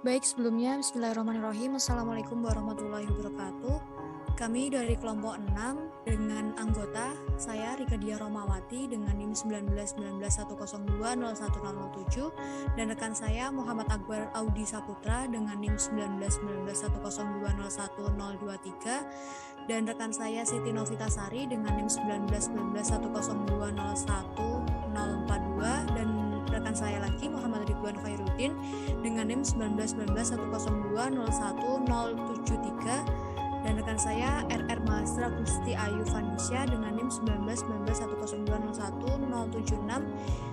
Baik, sebelumnya Bismillahirrahmanirrahim. Assalamualaikum warahmatullahi wabarakatuh. Kami dari kelompok 6 dengan anggota saya Rika Dia Romawati dengan NIM 191910201007 dan rekan saya Muhammad Akbar Audi Saputra dengan NIM 191910201023 dan rekan saya Siti Novitasari dengan NIM 191910201042 dan rekan saya lagi Muhammad Ridwan Khairuddin dengan NIM 191910201073 dan rekan saya RR Mahasiswa Gusti Ayu Vanisya dengan NIM 191910201076.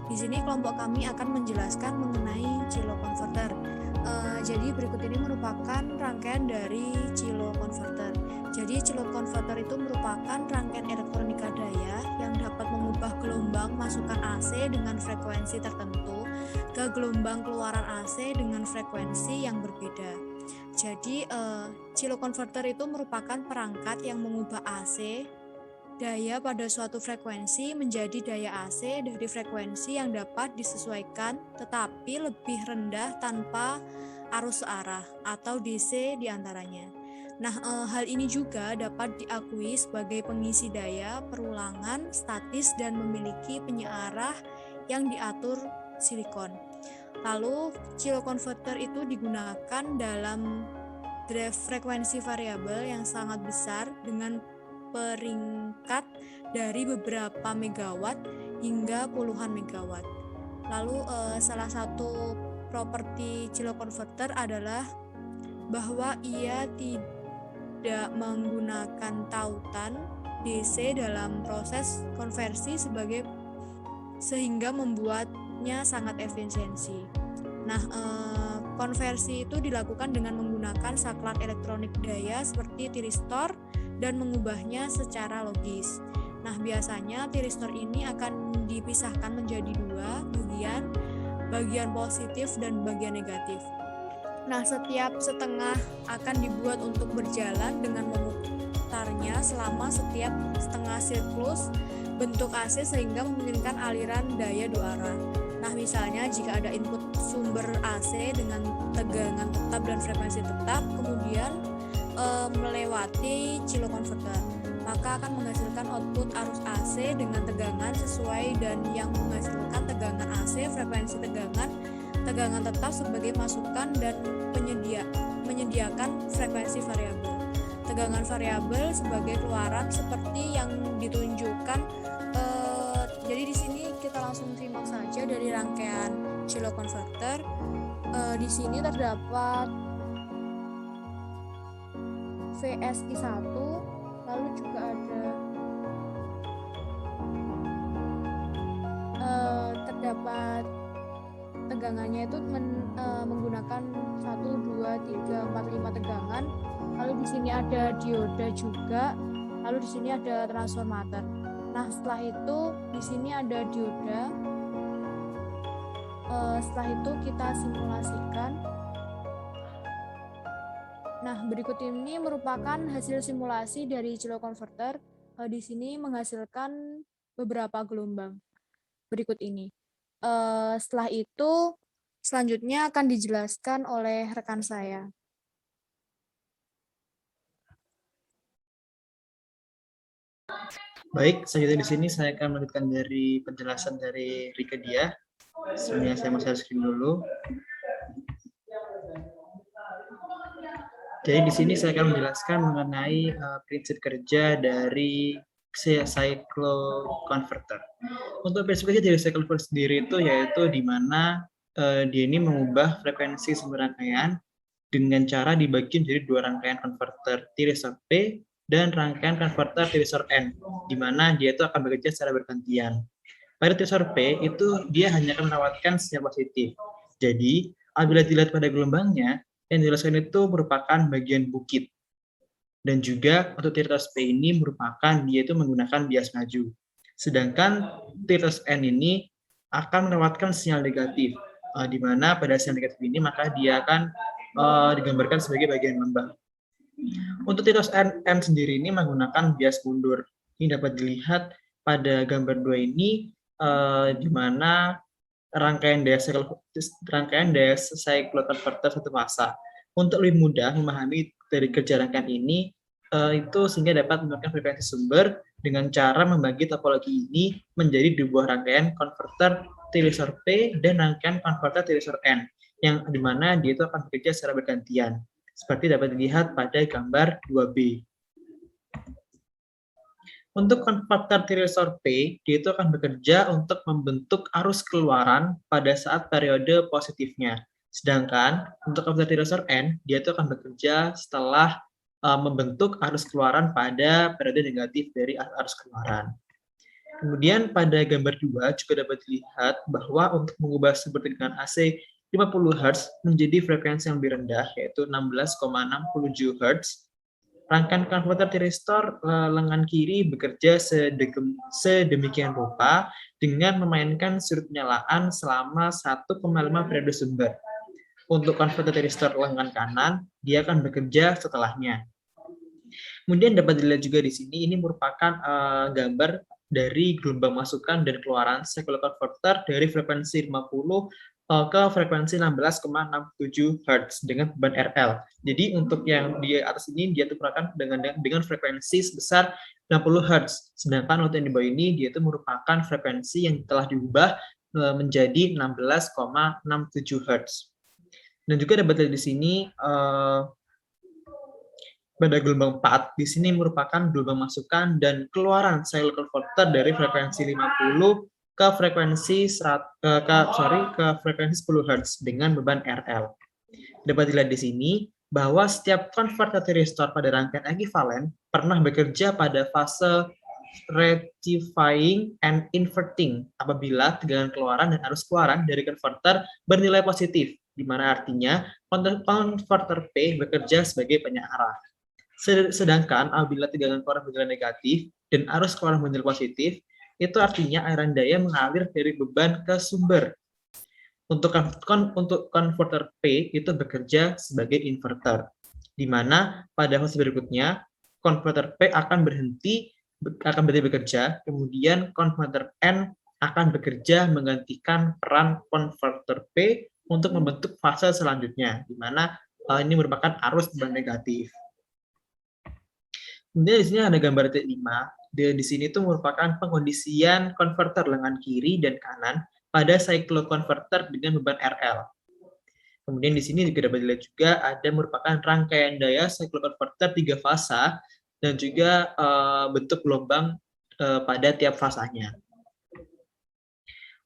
Di sini kelompok kami akan menjelaskan mengenai Cilo Converter. Jadi berikut ini merupakan rangkaian dari Cilo Converter. Jadi Cilo Converter itu merupakan rangkaian elektronika daya yang dapat mengubah gelombang masukan AC dengan frekuensi tertentu ke gelombang keluaran AC dengan frekuensi yang berbeda. Jadi Cilo Converter itu merupakan perangkat yang mengubah AC daya pada suatu frekuensi menjadi daya AC dari frekuensi yang dapat disesuaikan tetapi lebih rendah tanpa arus searah atau DC diantaranya. Nah, hal ini juga dapat diakui sebagai pengisi daya perulangan statis dan memiliki penyearah yang diatur silikon. Lalu Cilo Converter itu digunakan dalam drive frekuensi variabel yang sangat besar dengan peringkat dari beberapa megawatt hingga puluhan megawatt. Lalu salah satu properti Cilo Converter adalah bahwa ia tidak menggunakan tautan DC dalam proses konversi sehingga membuatnya sangat efisiensi. Nah, konversi itu dilakukan dengan menggunakan saklar elektronik daya seperti tiristor dan mengubahnya secara logis. Nah, biasanya tiristor ini akan dipisahkan menjadi dua bagian positif dan bagian negatif. Nah, setiap setengah akan dibuat untuk berjalan dengan memutarnya selama setiap setengah siklus bentuk AC sehingga memungkinkan aliran daya dua arah. Nah, misalnya jika ada input sumber AC dengan tegangan tetap dan frekuensi tetap, kemudian melewati Cilo Converter, maka akan menghasilkan output arus AC dengan tegangan sesuai dan yang menghasilkan tegangan AC frekuensi tegangan tetap sebagai masukan dan menyediakan frekuensi variabel. Tegangan variabel sebagai keluaran seperti yang ditunjukkan. Jadi di sini kita langsung simak saja dari rangkaian Cilo Converter. Di sini terdapat VSI 1, lalu juga ada terdapat tegangannya itu menggunakan 1, 2, 3, 4, 5 tegangan. Lalu di sini ada dioda juga. Lalu di sini ada transformator. Nah, setelah itu di sini ada dioda. Setelah itu kita simulasikan. Nah, berikut ini merupakan hasil simulasi dari Cilo Converter. Di sini menghasilkan beberapa gelombang. Berikut ini. Setelah itu, selanjutnya akan dijelaskan oleh rekan saya. Baik, selanjutnya di sini saya akan melanjutkan dari penjelasan dari Rika Dia. Sebenarnya saya mau share screen dulu. Jadi di sini saya akan menjelaskan mengenai prinsip kerja dari cycle converter. Untuk prinsip kerja dari cycle converter sendiri itu yaitu di mana dia ini mengubah frekuensi sumber rangkaian dengan cara dibagi menjadi dua rangkaian converter tiristor P dan rangkaian converter tiristor N, di mana dia itu akan bekerja secara bergantian. Pada tiristor P itu dia hanya akan merawatkan sinyal positif. Jadi apabila dilihat pada gelombangnya, yang dijelaskan itu merupakan bagian bukit. Dan juga untuk tiristor P ini merupakan dia itu menggunakan bias maju. Sedangkan tiristor N ini akan melewatkan sinyal negatif, di mana pada sinyal negatif ini maka dia akan digambarkan sebagai bagian lembah. Untuk tiristor N sendiri ini menggunakan bias mundur. Ini dapat dilihat pada gambar 2 ini, di mana rangkaian daya cycloconverter satu fasa. Untuk lebih mudah memahami dari kerja rangkaian ini, itu sehingga dapat menggunakan frekuensi sumber dengan cara membagi topologi ini menjadi dua buah rangkaian konverter tilisor P dan rangkaian konverter tilisor N, yang dimana dia itu akan bekerja secara bergantian, seperti dapat dilihat pada gambar 2B. Untuk konverter tilisor P, dia itu akan bekerja untuk membentuk arus keluaran pada saat periode positifnya. Sedangkan untuk konverter tilisor N, dia itu akan bekerja setelah membentuk arus keluaran pada periode negatif dari arus keluaran. Kemudian pada gambar 2 juga dapat dilihat bahwa untuk mengubah sumber tegangan AC 50 Hz menjadi frekuensi yang lebih rendah, yaitu 16,67 Hz, rangkaian konverter tiristor lengan kiri bekerja sedemikian rupa dengan memainkan sudut penyalaan selama 1,5 periode sumber. Untuk konverter tiristor lengan kanan, dia akan bekerja setelahnya. Kemudian dapat dilihat juga di sini, ini merupakan gambar dari gelombang masukan dan keluaran cycloconverter dari frekuensi 50 ke frekuensi 16,67 Hz dengan beban RL. Jadi untuk yang di atas ini dia itu merupakan dengan frekuensi sebesar 60 Hz. Sedangkan untuk yang di bawah ini dia itu merupakan frekuensi yang telah diubah menjadi 16,67 Hz. Dan juga dapat dilihat di sini pada gelombang 4, di sini merupakan gelombang masukan dan keluaran cycloconverter dari frekuensi 50 ke frekuensi 10 Hz dengan beban RL. Dapat dilihat di sini bahwa setiap konverter tiristor pada rangkaian ekivalen pernah bekerja pada fase rectifying and inverting apabila tegangan keluaran dan arus keluaran dari konverter bernilai positif, di mana artinya konverter P bekerja sebagai penyearah. Sedangkan apabila tegangan keluaran bernilai negatif dan arus keluaran bernilai positif, itu artinya aliran daya mengalir dari beban ke sumber. Untuk konverter P itu bekerja sebagai inverter, di mana pada fase berikutnya konverter P akan berhenti bekerja, kemudian konverter N akan bekerja menggantikan peran konverter P untuk membentuk fase selanjutnya, di mana ini merupakan arus beban negatif. Kemudian di sini ada gambar T5. Di sini itu merupakan pengondisian konverter lengan kiri dan kanan pada cycloconverter dengan beban RL. Kemudian di sini juga dapat dilihat juga ada merupakan rangkaian daya cycloconverter 3 fasa dan juga bentuk gelombang pada tiap fasanya.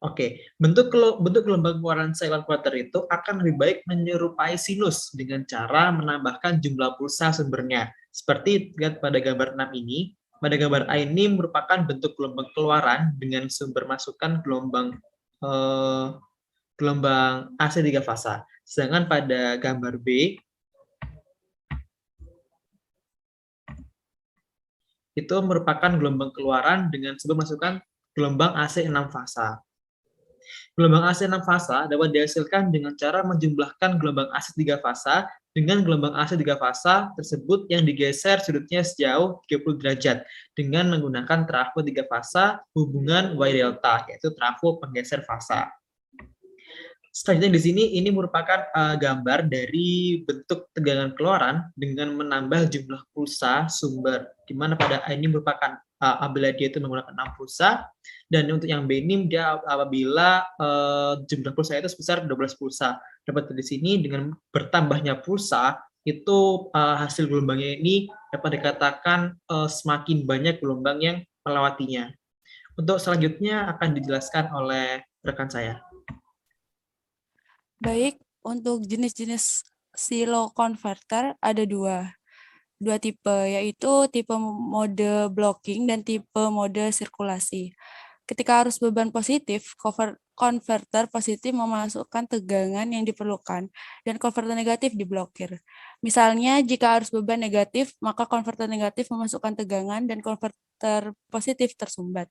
Oke, bentuk gelombang keluaran cycloconverter itu akan lebih baik menyerupai sinus dengan cara menambahkan jumlah pulsa sumbernya. Seperti lihat pada gambar 6 ini, pada gambar A ini merupakan bentuk gelombang keluaran dengan sumber masukan gelombang AC 3 fasa. Sedangkan pada gambar B, itu merupakan gelombang keluaran dengan sumber masukan gelombang AC 6 fasa. Gelombang AC 6 fasa dapat dihasilkan dengan cara menjumlahkan gelombang AC 3 fasa dengan gelombang AC 3 fasa tersebut yang digeser sudutnya sejauh 30 derajat dengan menggunakan trafo 3 fasa hubungan Y delta, yaitu trafo penggeser fasa. Selanjutnya di sini ini merupakan gambar dari bentuk tegangan keluaran dengan menambah jumlah pulsa sumber, di mana pada A ini merupakan apabila dia itu menggunakan 6 pulsa, dan untuk yang B ini dia apabila jumlah pulsa itu sebesar 12 pulsa. Dapat di sini dengan bertambahnya pulsa itu hasil gelombangnya ini dapat dikatakan semakin banyak gelombang yang melewatinya. Untuk selanjutnya akan dijelaskan oleh rekan saya. Baik, untuk jenis-jenis silo converter ada dua tipe, yaitu tipe mode blocking dan tipe mode sirkulasi. Ketika arus beban positif, konverter positif memasukkan tegangan yang diperlukan dan konverter negatif diblokir. Misalnya, jika arus beban negatif, maka konverter negatif memasukkan tegangan dan konverter positif tersumbat.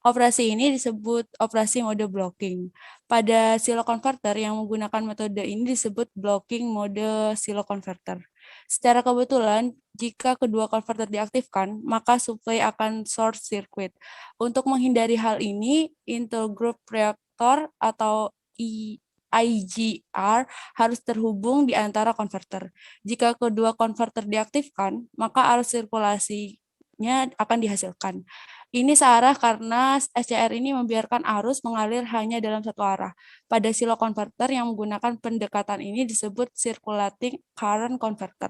Operasi ini disebut operasi mode blocking. Pada silo converter yang menggunakan metode ini disebut blocking mode silo converter. Secara kebetulan, jika kedua konverter diaktifkan, maka suplai akan short circuit. Untuk menghindari hal ini, intergroup reaktor atau IGR harus terhubung di antara konverter. Jika kedua konverter diaktifkan, maka arus sirkulasinya akan dihasilkan. Ini searah karena SCR ini membiarkan arus mengalir hanya dalam satu arah. Pada silo konverter yang menggunakan pendekatan ini disebut circulating current converter.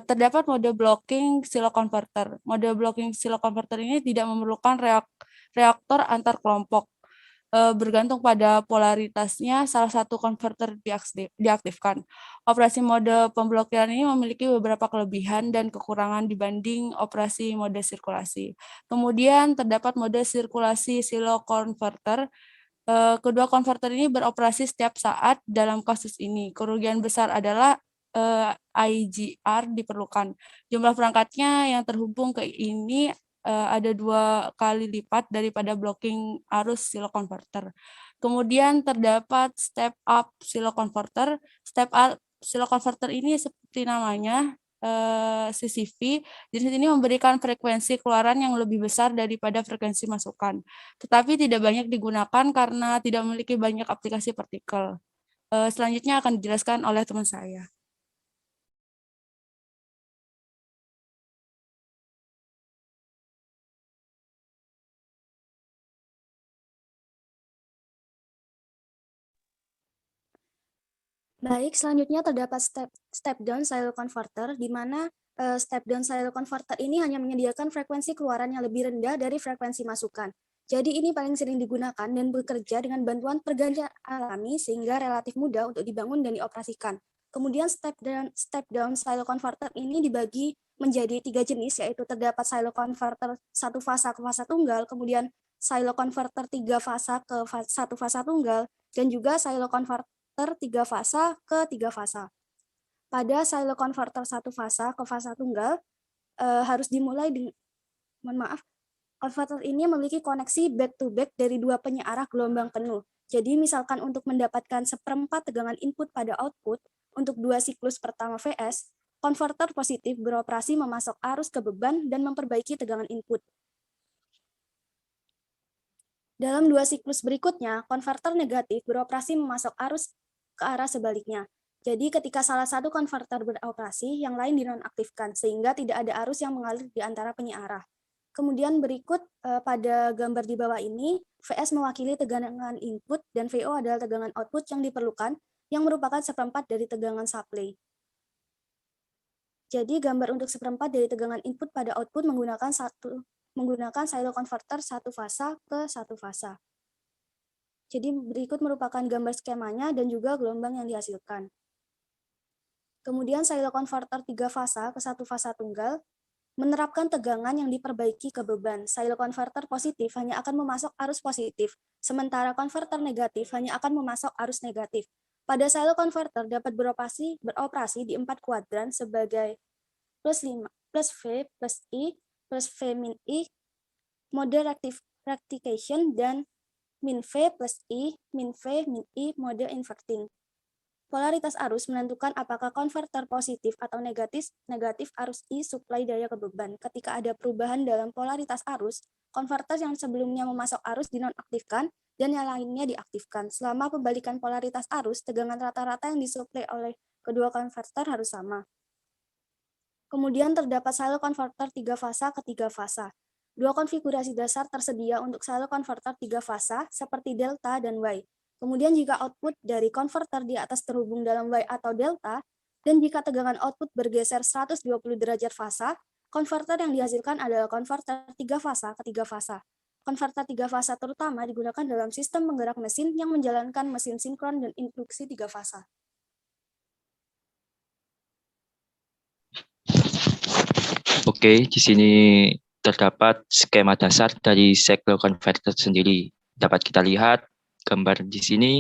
Terdapat mode blocking silo converter. Mode blocking silo converter ini tidak memerlukan reaktor antar kelompok. Bergantung pada polaritasnya, salah satu konverter diaktifkan. Operasi mode pemblokiran ini memiliki beberapa kelebihan dan kekurangan dibanding operasi mode sirkulasi. Kemudian terdapat mode sirkulasi silo converter. Kedua konverter ini beroperasi setiap saat dalam kasus ini. Kerugian besar adalah IGR diperlukan. Jumlah perangkatnya yang terhubung ke ini ada 2 kali lipat daripada blocking arus silo converter. Kemudian terdapat step up silo converter. Step up silo converter ini seperti namanya, CCV, jenis ini memberikan frekuensi keluaran yang lebih besar daripada frekuensi masukan, tetapi tidak banyak digunakan karena tidak memiliki banyak aplikasi partikel. Selanjutnya akan dijelaskan oleh teman saya. Baik, selanjutnya terdapat step down silo converter, di mana step down silo converter ini hanya menyediakan frekuensi keluaran yang lebih rendah dari frekuensi masukan. Jadi ini paling sering digunakan dan bekerja dengan bantuan pergantian alami sehingga relatif mudah untuk dibangun dan dioperasikan. Kemudian step down silo converter ini dibagi menjadi 3 jenis, yaitu terdapat silo converter satu fasa ke fasa tunggal, kemudian silo converter 3 fasa ke satu fasa tunggal, dan juga silo converter 3 fasa ke 3 fasa. Pada silo converter 1 fasa ke fasa tunggal harus dimulai dengan konverter ini memiliki koneksi back to back dari 2 penyearah gelombang penuh. Jadi misalkan untuk mendapatkan seperempat tegangan input pada output untuk 2 siklus pertama VS, konverter positif beroperasi memasok arus ke beban dan memperbaiki tegangan input. Dalam 2 siklus berikutnya, konverter negatif beroperasi memasok arus ke arah sebaliknya. Jadi ketika salah satu konverter beroperasi, yang lain dinonaktifkan, sehingga tidak ada arus yang mengalir di antara penyearah. Kemudian berikut pada gambar di bawah ini, VS mewakili tegangan input dan VO adalah tegangan output yang diperlukan, yang merupakan seperempat dari tegangan supply. Jadi gambar untuk seperempat dari tegangan input pada output menggunakan silo converter satu fasa ke satu fasa. Jadi berikut merupakan gambar skemanya dan juga gelombang yang dihasilkan. Kemudian silo converter 3 fasa ke satu fasa tunggal menerapkan tegangan yang diperbaiki ke beban. Silo converter positif hanya akan memasok arus positif, sementara konverter negatif hanya akan memasok arus negatif. Pada silo converter dapat beroperasi di 4 kuadran sebagai plus 5, plus V, plus I, plus V min I, mode rectification, dan min V plus I, min V min I, mode inverting. Polaritas arus menentukan apakah konverter positif atau negatif arus I supply daya ke beban. Ketika ada perubahan dalam polaritas arus, konverter yang sebelumnya memasok arus dinonaktifkan dan yang lainnya diaktifkan. Selama pembalikan polaritas arus, tegangan rata-rata yang disuplai oleh kedua konverter harus sama. Kemudian terdapat silo converter 3 fasa ke 3 fasa. 2 konfigurasi dasar tersedia untuk silo converter 3 fasa seperti delta dan Y. Kemudian jika output dari konverter di atas terhubung dalam Y atau delta, dan jika tegangan output bergeser 120 derajat fasa, konverter yang dihasilkan adalah konverter 3 fasa ke 3 fasa. Konverter 3 fasa terutama digunakan dalam sistem penggerak mesin yang menjalankan mesin sinkron dan induksi 3 fasa. Oke, di sini terdapat skema dasar dari cycloconverter sendiri. Dapat kita lihat gambar di sini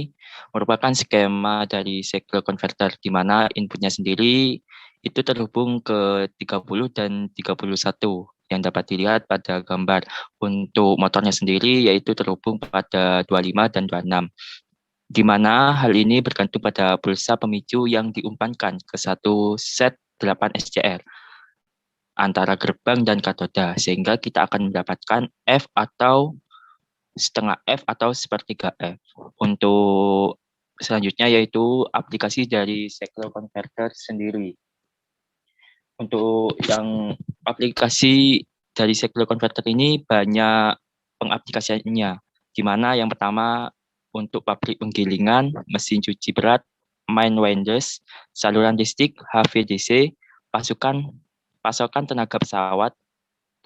merupakan skema dari cycloconverter di mana inputnya sendiri itu terhubung ke 30 dan 31 yang dapat dilihat pada gambar. Untuk motornya sendiri yaitu terhubung pada 25 dan 26. Di mana hal ini bergantung pada pulsa pemicu yang diumpankan ke satu set 8 SCR antara gerbang dan katoda, sehingga kita akan mendapatkan F atau setengah F atau sepertiga F. Untuk selanjutnya yaitu aplikasi dari cyclo converter sendiri. Untuk yang aplikasi dari cyclo converter ini banyak pengaplikasiannya, di mana yang pertama untuk pabrik penggilingan, mesin cuci berat, mine winders, saluran listrik, HVDC, pasokan tenaga pesawat,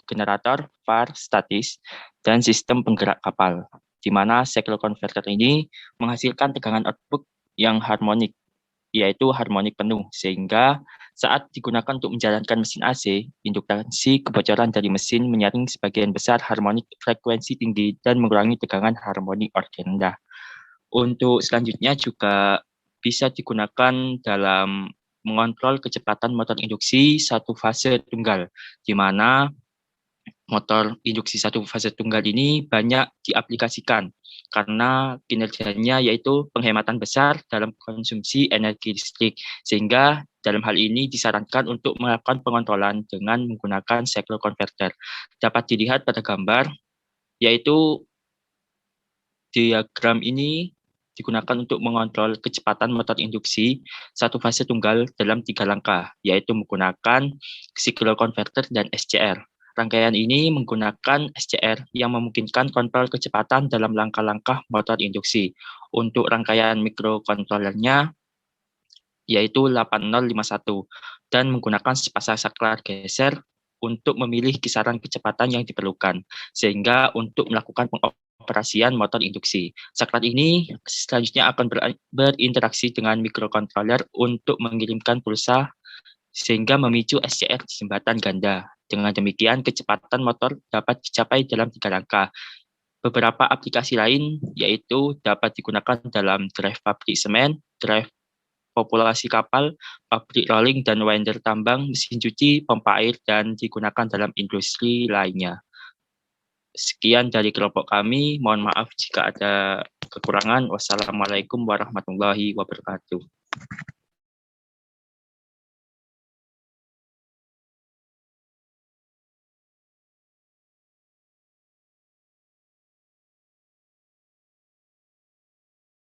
generator, VAR, statis, dan sistem penggerak kapal, di mana cyclo converter ini menghasilkan tegangan output yang harmonik, yaitu harmonik penuh, sehingga saat digunakan untuk menjalankan mesin AC, induksi kebocoran dari mesin menyaring sebagian besar harmonik frekuensi tinggi dan mengurangi tegangan harmonik organ rendah. Untuk selanjutnya juga bisa digunakan dalam mengontrol kecepatan motor induksi satu fase tunggal, di mana motor induksi satu fase tunggal ini banyak diaplikasikan karena kinerjanya yaitu penghematan besar dalam konsumsi energi listrik, sehingga dalam hal ini disarankan untuk melakukan pengontrolan dengan menggunakan cyclo converter. Dapat dilihat pada gambar, yaitu diagram ini digunakan untuk mengontrol kecepatan motor induksi satu fase tunggal dalam 3 langkah, yaitu menggunakan cyclo converter dan SCR. Rangkaian ini menggunakan SCR yang memungkinkan kontrol kecepatan dalam langkah-langkah motor induksi. Untuk rangkaian mikrokontrolernya yaitu 8051 dan menggunakan sepasang saklar geser untuk memilih kisaran kecepatan yang diperlukan, sehingga untuk melakukan pengoperasian motor induksi. Saklar ini selanjutnya akan berinteraksi dengan mikrokontroler untuk mengirimkan pulsa sehingga memicu SCR di jembatan ganda. Dengan demikian, kecepatan motor dapat dicapai dalam 3 langkah. Beberapa aplikasi lain yaitu dapat digunakan dalam drive pabrik semen, drive populasi kapal, pabrik rolling dan winder tambang, mesin cuci, pompa air, dan digunakan dalam industri lainnya. Sekian dari kelompok kami. Mohon maaf jika ada kekurangan. Wassalamualaikum warahmatullahi wabarakatuh.